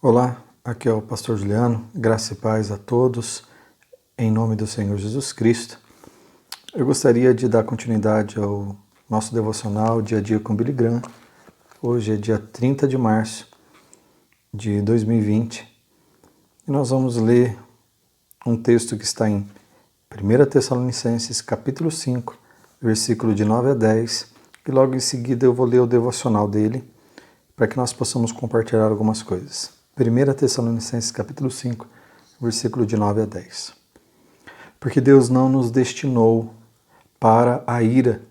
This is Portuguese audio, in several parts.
Olá, aqui é o Pastor Juliano, graça e paz a todos, em nome do Senhor Jesus Cristo. Eu gostaria de dar continuidade ao nosso devocional Dia a Dia com Billy Graham. Hoje é dia 30 de março de 2020 e nós vamos ler um texto que está em 1 Tessalonicenses capítulo 5, versículo de 9 a 10, e logo em seguida eu vou ler o devocional dele para que nós possamos compartilhar algumas coisas. 1 Tessalonicenses capítulo 5, versículo de 9 a 10. Porque Deus não nos destinou para a ira,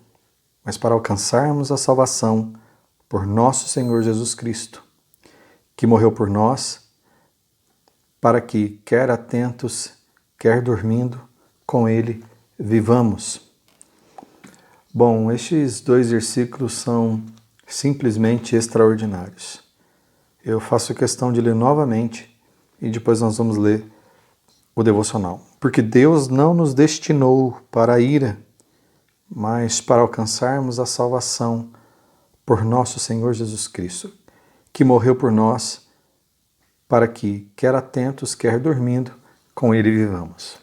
mas para alcançarmos a salvação por nosso Senhor Jesus Cristo, que morreu por nós, para que, quer atentos, quer dormindo, com Ele vivamos. Bom, estes dois versículos são simplesmente extraordinários. Eu faço questão de ler novamente e depois nós vamos ler o devocional. Porque Deus não nos destinou para a ira, mas para alcançarmos a salvação por nosso Senhor Jesus Cristo, que morreu por nós, para que, quer atentos, quer dormindo, com Ele vivamos.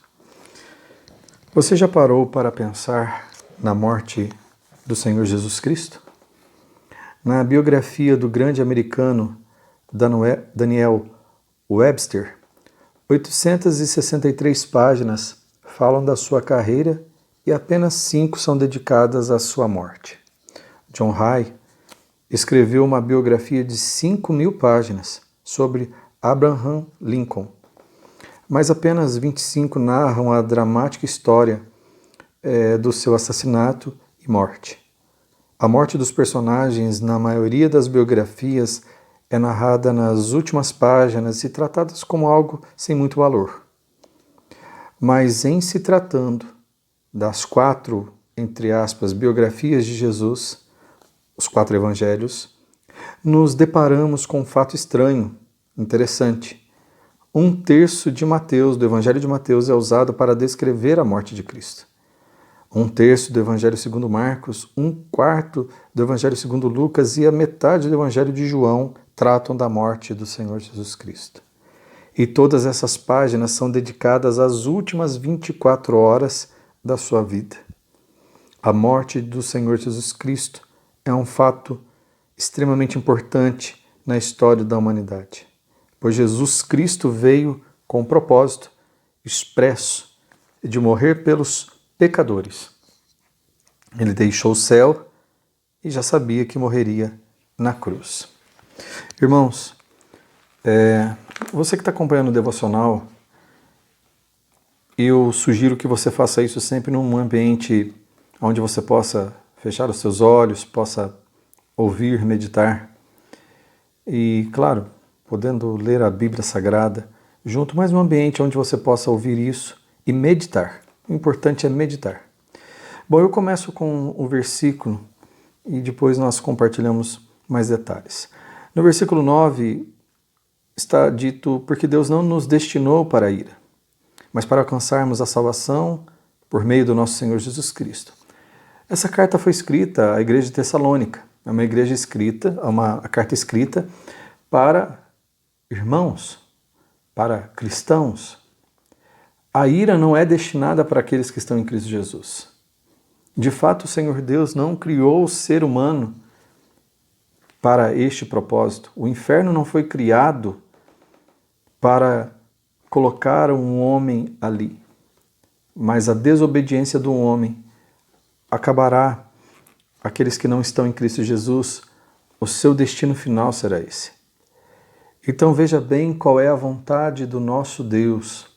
Você já parou para pensar na morte do Senhor Jesus Cristo? Na biografia do grande americano Daniel Webster, 863 páginas falam da sua carreira e apenas 5 são dedicadas à sua morte. John Hay escreveu uma biografia de 5.000 páginas sobre Abraham Lincoln, mas apenas 25 narram a dramática história do seu assassinato e morte. A morte dos personagens, na maioria das biografias, é narrada nas últimas páginas e tratadas como algo sem muito valor. Mas em se tratando das 4, entre aspas, biografias de Jesus, os 4 evangelhos, nos deparamos com um fato estranho, interessante. 1/3 de Mateus, do Evangelho de Mateus, é usado para descrever a morte de Cristo. 1/3 do Evangelho segundo Marcos, 1/4 do Evangelho segundo Lucas e a metade do Evangelho de João tratam da morte do Senhor Jesus Cristo. E todas essas páginas são dedicadas às últimas 24 horas da sua vida. A morte do Senhor Jesus Cristo é um fato extremamente importante na história da humanidade, pois Jesus Cristo veio com o propósito expresso de morrer pelos pecadores. Ele deixou o céu e já sabia que morreria na cruz. Irmãos, você que está acompanhando o devocional, eu sugiro que você faça isso sempre num ambiente onde você possa fechar os seus olhos, possa ouvir, meditar e, claro, podendo ler a Bíblia Sagrada junto, mas num ambiente onde você possa ouvir isso e meditar. O importante é meditar. Bom, eu começo com o versículo e depois nós compartilhamos mais detalhes. No versículo 9 está dito, porque Deus não nos destinou para a ira, mas para alcançarmos a salvação por meio do nosso Senhor Jesus Cristo. Essa carta foi escrita à igreja de Tessalônica. É uma igreja escrita, uma carta escrita para irmãos, para cristãos. A ira não é destinada para aqueles que estão em Cristo Jesus. De fato, o Senhor Deus não criou o ser humano para este propósito. O inferno não foi criado para colocar um homem ali, mas a desobediência do homem acabará aqueles que não estão em Cristo Jesus, o seu destino final será esse. Então veja bem qual é a vontade do nosso Deus,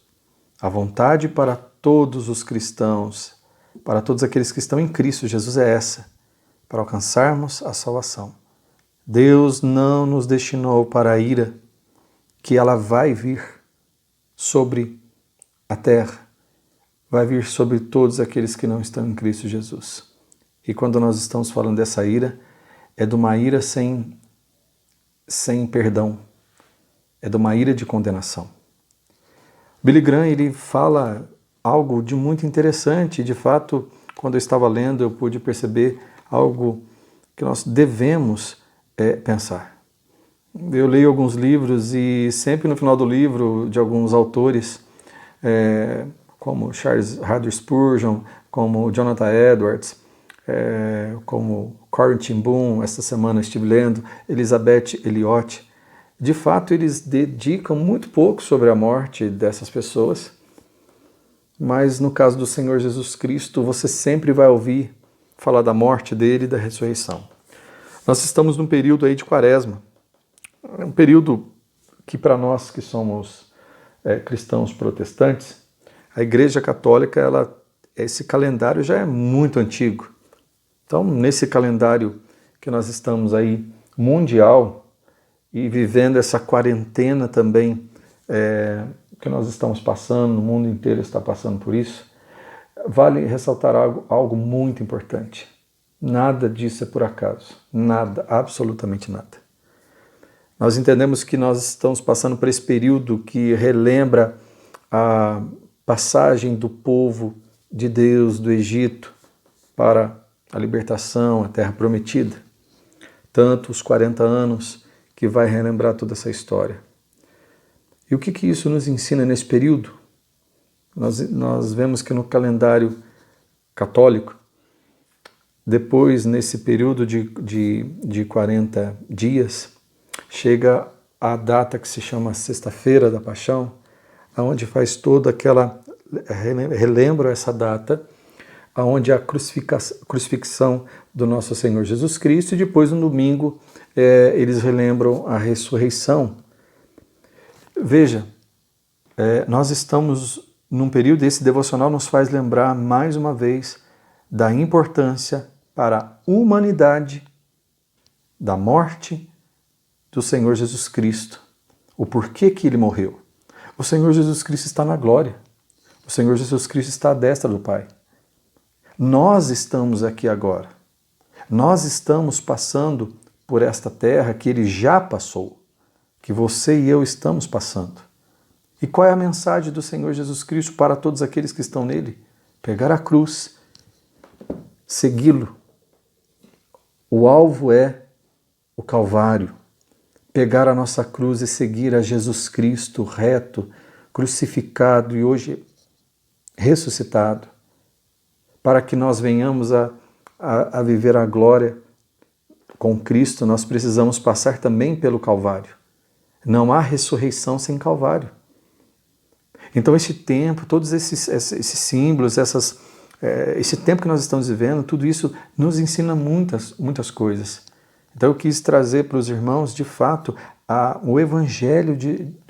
a vontade para todos os cristãos, para todos aqueles que estão em Cristo Jesus é essa, para alcançarmos a salvação. Deus não nos destinou para a ira, que ela vai vir sobre a terra, vai vir sobre todos aqueles que não estão em Cristo Jesus. E quando nós estamos falando dessa ira, é de uma ira sem perdão, é de uma ira de condenação. Billy Graham, ele fala algo de muito interessante, de fato, quando eu estava lendo, eu pude perceber algo que nós devemos pensar. Eu leio alguns livros e sempre no final do livro, de alguns autores, como Charles Haddon Spurgeon, como Jonathan Edwards, como Corrie ten Boom, esta semana estive lendo, Elizabeth Elliot, de fato eles dedicam muito pouco sobre a morte dessas pessoas, mas no caso do Senhor Jesus Cristo, você sempre vai ouvir falar da morte dele e da ressurreição. Nós estamos num período aí de Quaresma, um período que para nós que somos cristãos protestantes, a Igreja Católica, esse calendário já é muito antigo. Então, nesse calendário que nós estamos aí mundial e vivendo essa quarentena também que nós estamos passando, o mundo inteiro está passando por isso, vale ressaltar algo muito importante. Nada disso é por acaso. Nada, absolutamente nada. Nós entendemos que nós estamos passando por esse período que relembra a passagem do povo de Deus do Egito para a libertação, a terra prometida. Tanto os 40 anos que vai relembrar toda essa história. E o que isso nos ensina nesse período? Nós vemos que no calendário católico, depois, nesse período de 40 dias, chega a data que se chama Sexta-feira da Paixão, onde faz toda aquela, relembro essa data, onde a crucifixão do nosso Senhor Jesus Cristo, e depois no domingo eles relembram a ressurreição. Veja, nós estamos num período, esse devocional nos faz lembrar mais uma vez da importância para a humanidade da morte do Senhor Jesus Cristo, o porquê que ele morreu. O Senhor Jesus Cristo está na glória, o Senhor Jesus Cristo está à destra do Pai. Nós estamos aqui agora, nós estamos passando por esta terra que ele já passou, que você e eu estamos passando. E qual é a mensagem do Senhor Jesus Cristo para todos aqueles que estão nele? Pegar a cruz, segui-lo. O alvo é o Calvário. Pegar a nossa cruz e seguir a Jesus Cristo reto, crucificado e hoje ressuscitado, para que nós venhamos a viver a glória com Cristo, nós precisamos passar também pelo Calvário. Não há ressurreição sem Calvário. Então esse tempo, todos esses símbolos, esse tempo que nós estamos vivendo, tudo isso nos ensina muitas coisas. Então eu quis trazer para os irmãos, de fato, o evangelho,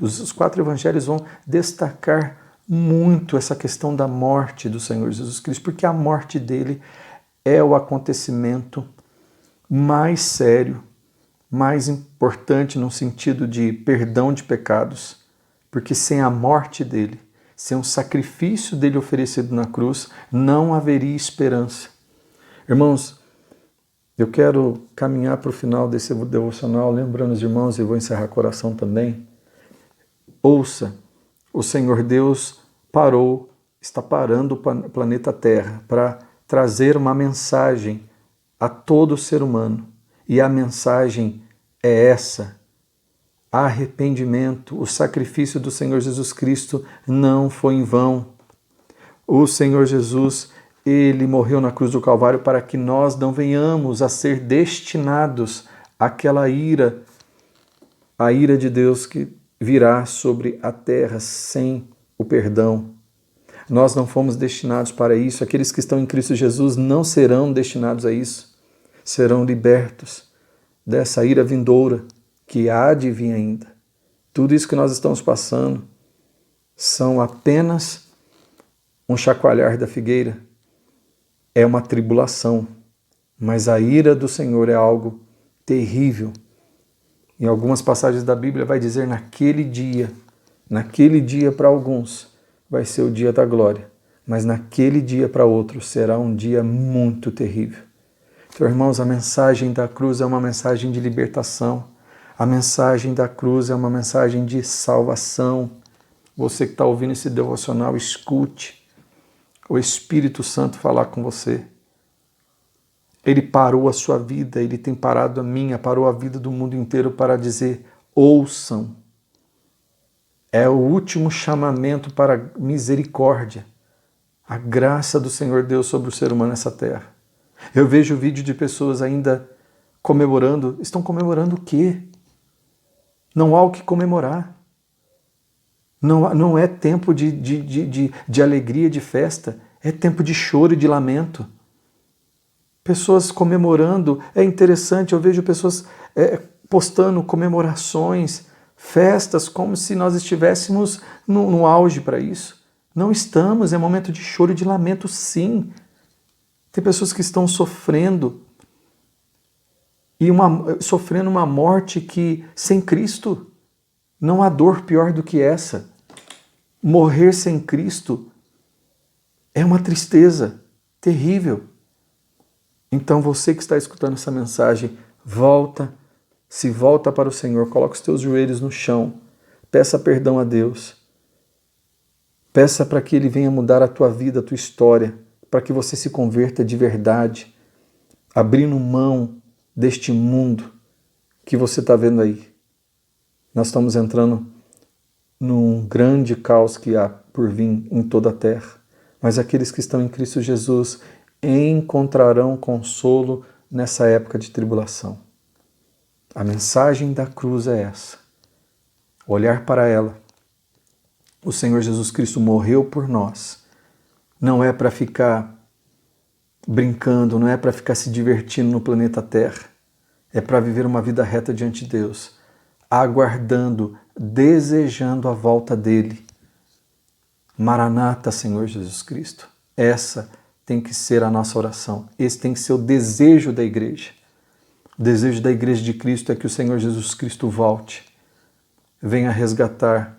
os 4 evangelhos vão destacar muito essa questão da morte do Senhor Jesus Cristo, porque a morte dele é o acontecimento mais sério, mais importante no sentido de perdão de pecados, porque sem a morte dele, sem o sacrifício dele oferecido na cruz, não haveria esperança. Irmãos, eu quero caminhar para o final desse devocional, lembrando os irmãos, e vou encerrar com oração também. Ouça, o Senhor Deus está parando o planeta Terra para trazer uma mensagem a todo ser humano. E a mensagem é essa: arrependimento. O sacrifício do Senhor Jesus Cristo não foi em vão. O Senhor Jesus, ele morreu na cruz do Calvário para que nós não venhamos a ser destinados àquela ira, a ira de Deus que virá sobre a terra sem o perdão. Nós não fomos destinados para isso. Aqueles que estão em Cristo Jesus não serão destinados a isso. Serão libertos dessa ira vindoura que há de vir ainda. Tudo isso que nós estamos passando são apenas um chacoalhar da figueira. É uma tribulação, mas a ira do Senhor é algo terrível. Em algumas passagens da Bíblia vai dizer naquele dia para alguns vai ser o dia da glória, mas naquele dia para outros será um dia muito terrível. Então, irmãos, a mensagem da cruz é uma mensagem de libertação, a mensagem da cruz é uma mensagem de salvação. Você que está ouvindo esse devocional, escute o Espírito Santo falar com você. Ele parou a sua vida, ele tem parado a minha, parou a vida do mundo inteiro para dizer: ouçam. É o último chamamento para misericórdia, a graça do Senhor Deus sobre o ser humano nessa terra. Eu vejo vídeo de pessoas ainda comemorando. Estão comemorando o quê? Não há o que comemorar. Não é tempo de alegria, de festa. É tempo de choro e de lamento. Pessoas comemorando. É interessante, eu vejo pessoas postando comemorações, festas, como se nós estivéssemos no auge para isso. Não estamos, é momento de choro e de lamento, sim. Tem pessoas que estão sofrendo, e sofrendo uma morte que, sem Cristo, não há dor pior do que essa. Morrer sem Cristo é uma tristeza terrível. Então você que está escutando essa mensagem, se volta para o Senhor, coloca os teus joelhos no chão, peça perdão a Deus, peça para que Ele venha mudar a tua vida, a tua história, para que você se converta de verdade, abrindo mão deste mundo que você está vendo aí. Nós estamos entrando num grande caos que há por vir em toda a terra, mas aqueles que estão em Cristo Jesus encontrarão consolo nessa época de tribulação. A mensagem da cruz é essa. Olhar para ela. O Senhor Jesus Cristo morreu por nós. Não é para ficar brincando, não é para ficar se divertindo no planeta Terra. É para viver uma vida reta diante de Deus, aguardando, desejando a volta dele. Maranata, Senhor Jesus Cristo. Essa tem que ser a nossa oração. Esse tem que ser o desejo da igreja. O desejo da igreja de Cristo é que o Senhor Jesus Cristo volte, venha resgatar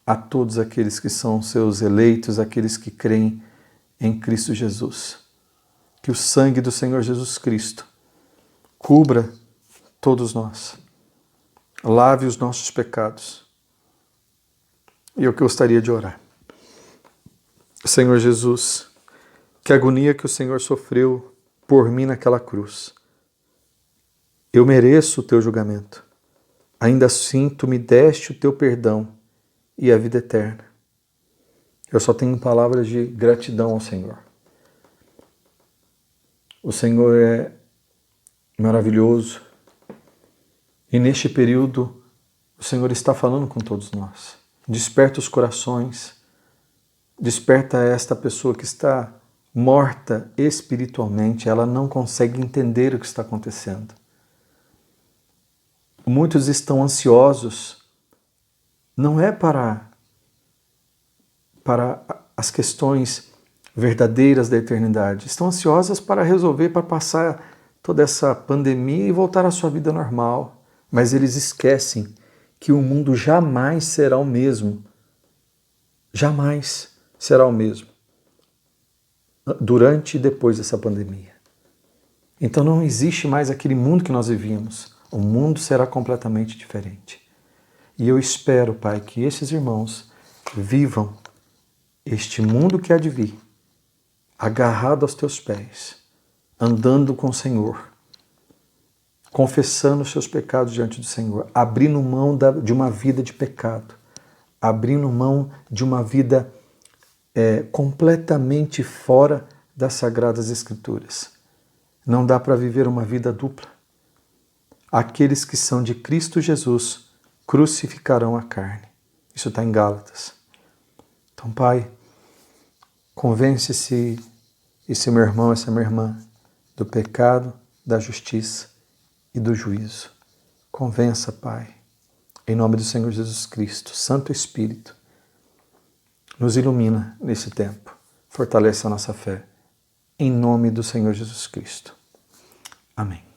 a todos aqueles que são seus eleitos, aqueles que creem em Cristo Jesus. Que o sangue do Senhor Jesus Cristo cubra todos nós, lave os nossos pecados. E eu gostaria de orar. Senhor Jesus, que agonia que o Senhor sofreu por mim naquela cruz. Eu mereço o teu julgamento. Ainda assim, tu me deste o teu perdão e a vida eterna. Eu só tenho palavras de gratidão ao Senhor. O Senhor é maravilhoso. E neste período, o Senhor está falando com todos nós. Desperta os corações. Desperta esta pessoa que está morta espiritualmente. Ela não consegue entender o que está acontecendo. Muitos estão ansiosos. Não é para as questões verdadeiras da eternidade. Estão ansiosas para resolver, para passar toda essa pandemia e voltar à sua vida normal. Mas eles esquecem que o mundo jamais será o mesmo. Jamais será o mesmo durante e depois dessa pandemia. Então não existe mais aquele mundo que nós vivíamos. O mundo será completamente diferente. E eu espero, Pai, que esses irmãos vivam este mundo que há de vir, agarrado aos teus pés, andando com o Senhor, confessando os seus pecados diante do Senhor, abrindo mão de uma vida de pecado, abrindo mão de uma vida completamente fora das Sagradas Escrituras. Não dá para viver uma vida dupla. Aqueles que são de Cristo Jesus crucificarão a carne. Isso está em Gálatas. Então, Pai, convence esse meu irmão, essa minha irmã, do pecado, da justiça e do juízo. Convença, Pai, em nome do Senhor Jesus Cristo, Santo Espírito, nos ilumina nesse tempo, fortalece a nossa fé, em nome do Senhor Jesus Cristo. Amém.